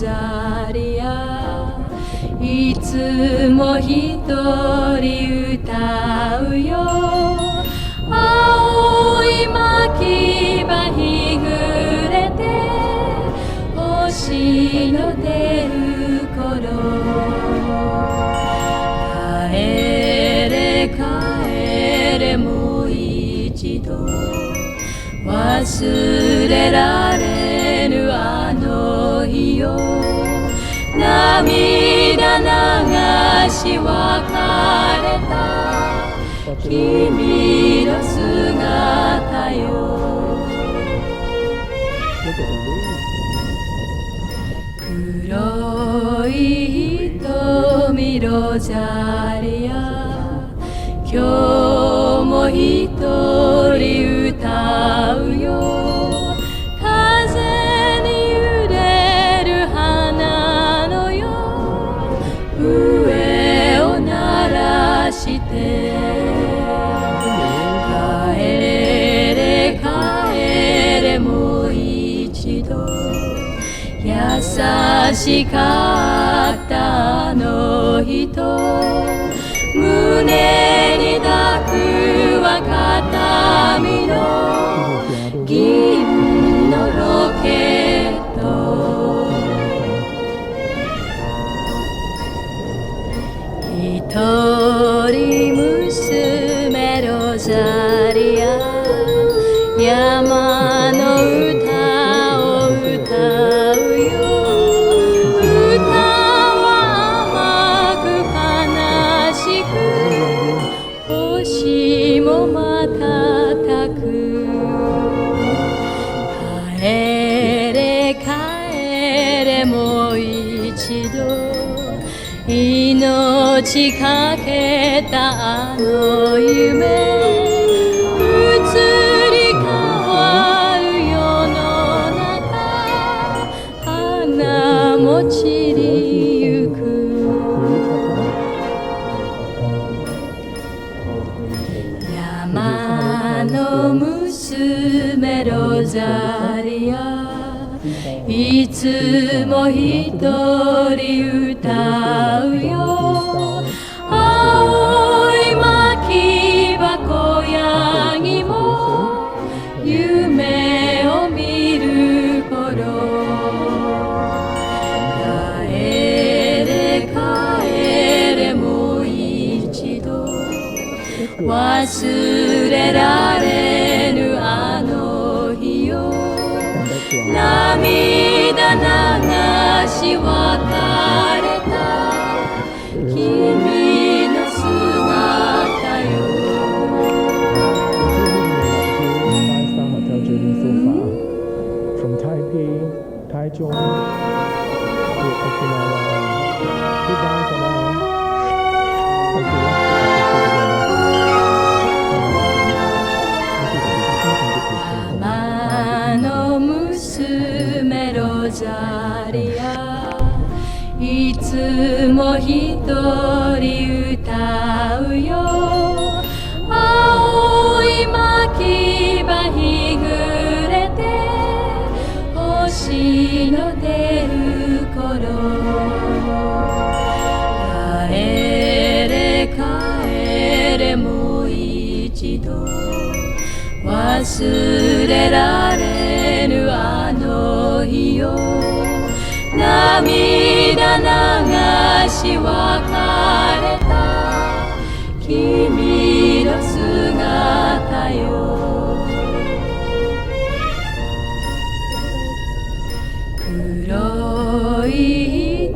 ザリアいつも一人歌うよ青い牧場日暮れて星の出る頃帰れ帰れもう一度忘れられぬあの日よ涙流し別れた君の姿よ黒い瞳ロザリア今日も一人歌うよ風に揺れる花のよ笛を鳴らして帰れ帰れもう一度優しかったあの人胸に抱くは形見の銀のロケット一人娘ロザリア山の歌を歌うよ歌は甘く悲しく星も瞬く帰れ帰れもう一度命かけたあの夢移り変わる世の中花も散りゆく山の娘ロザリアいつも一人歌うよ青い牧場小ヤギも夢を見る頃帰れ帰れもう一度忘れられぬあの日よ涙流し別れた君の姿よ Five-star hotel journey so far from Taipei, Taichung to Okinawa. Goodbye for now. Okay. 山の娘ロザリアいつも一人歌うよ青い牧場日暮れて星の出る頃帰れ帰れもう一度忘れられぬあの日よ涙流し別れた君の姿よ黒い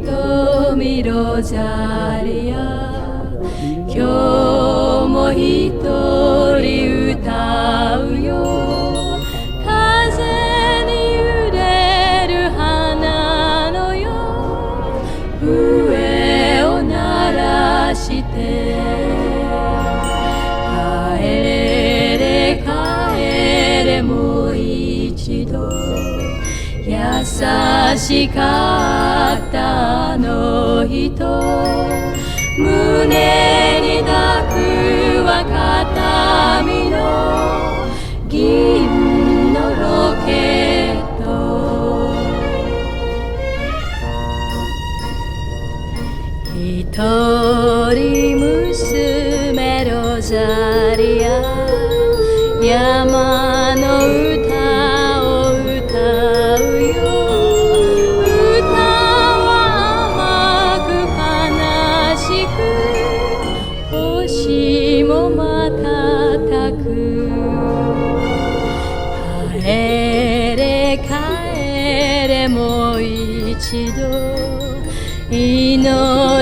瞳ロザリア今日も一人歌うよ風に揺れる花のよ笛を鳴らして帰れ帰れもう一度優しかったあの人胸に抱くは形見の銀のロケット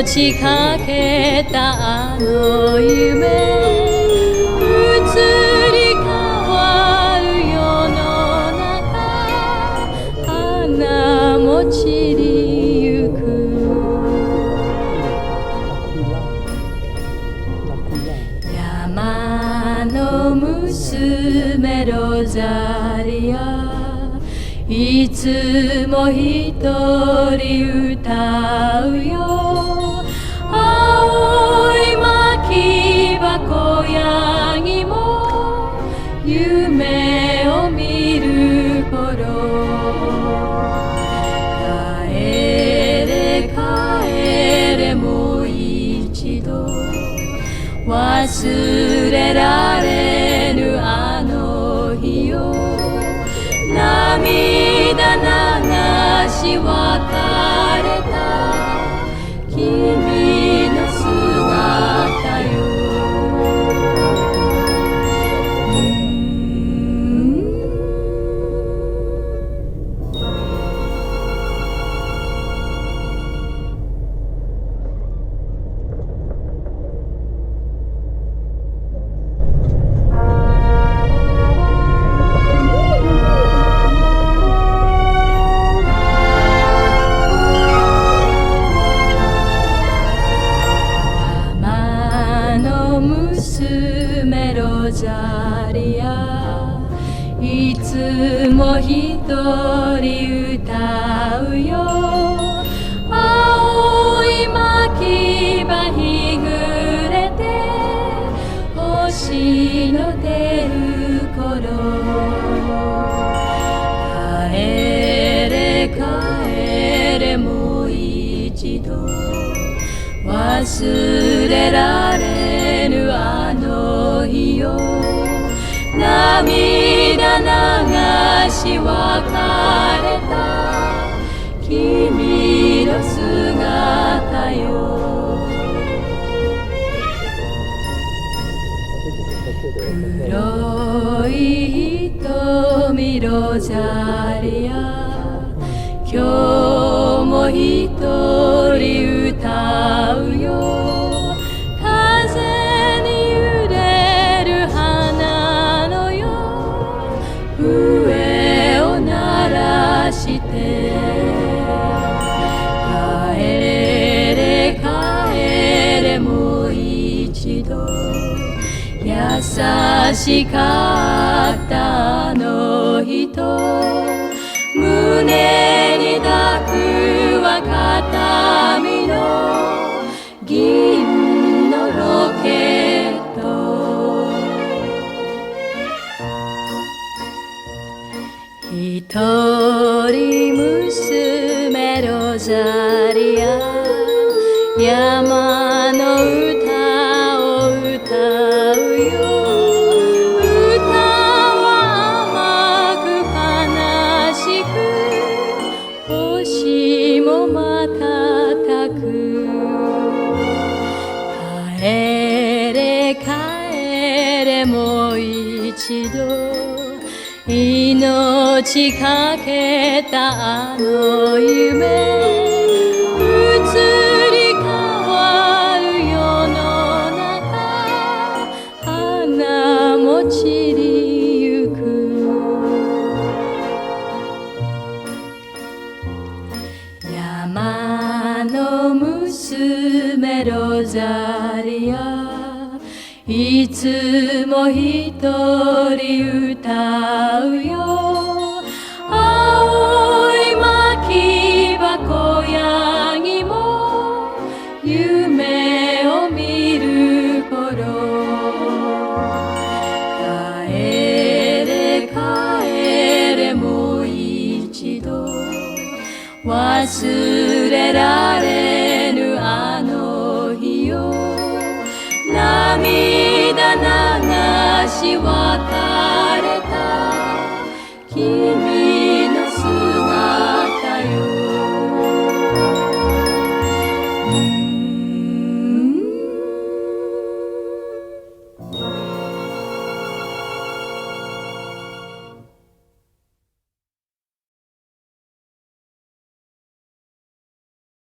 命かけたあの夢移り変わる世の中花も散りゆく山の娘ロザリアいつも一人歌うよ青い巻箱やにも夢を見る頃帰れ帰れもう一度忘れられぬあの日よ涙流し別れた君の姿よ娘ロザリアいつも一人歌うよ青い巻ばひぐれて星の出る頃帰れ帰れもう一度忘れられぬあの日よ涙流し別れた君の姿よ黒い瞳ロザリア今日も一人歌うよ風に揺れる花のよ笛を鳴らして帰れ帰れもう一度優しかったあの人胸に抱くは形見の銀のロケット一人娘ロザリア山の歌を歌うよ歌は甘く悲しく星も瞬く帰れ帰れもう一度命かけたあの夢移り変わる世の中花も散りゆく山の娘ロザリアいつも一人歌うよ青い巻箱やにも夢を見る頃帰れ帰れもう一度忘れられ